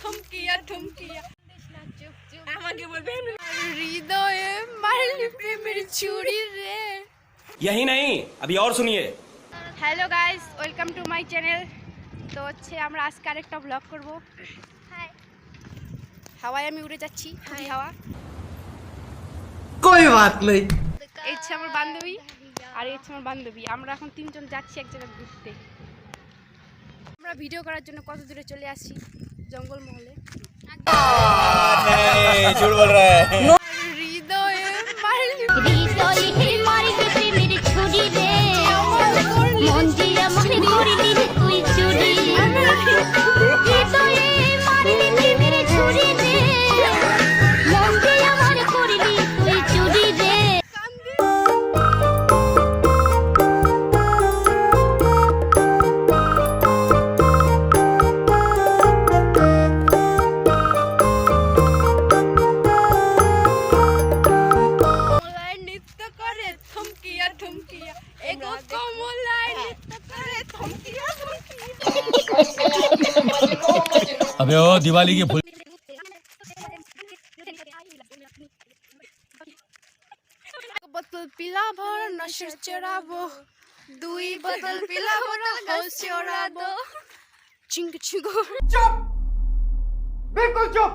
থমকিয়া থমকিয়া আমাকে বলবে হৃদয়ে মারলি প্রেমের ছুরি রে। यही नहीं अभी और सुनिए। Hello guys, welcome to my channel. তো হচ্ছে আমরা আজকে আরেকটা ব্লগ করব। হাওয়ায় আমি উড়ে যাচ্ছি, খুবই হাওয়া। कोई बात नहीं। এই হচ্ছে আমার বান্ধবী আর এই হচ্ছে আমার বান্ধবী। আমরা এখন তিনজন যাচ্ছি এক জায়গায় ঘুরতে। আমরা ভিডিও করার জন্য কত দূরে চলে আসছি, জঙ্গলমহলে। झूठ बोल रहा है। হৃদয়ে মারলি হৃদয়ে মারলি প্রেমের ছুরি রে, মন দিয়া মনে করলি তুই চুরি। হৃদয়ে মারলি প্রেমের ছুরি রে, মন দিয়া মনে করলি তুই চুরি রে। নৃত্য করে থমকিয়া থমকিয়া, এগো কমলায় নৃত্য করে থমকিয়া থমকিয়া। अबे ओ दिवाली की फुल বোতল পিলা ভর নশর চড়াবো, দুই বোতল পিলা ভর হাউস চড়াবো। চিঙ্গ চিঙ্গ चुप, बिल्कुल चुप।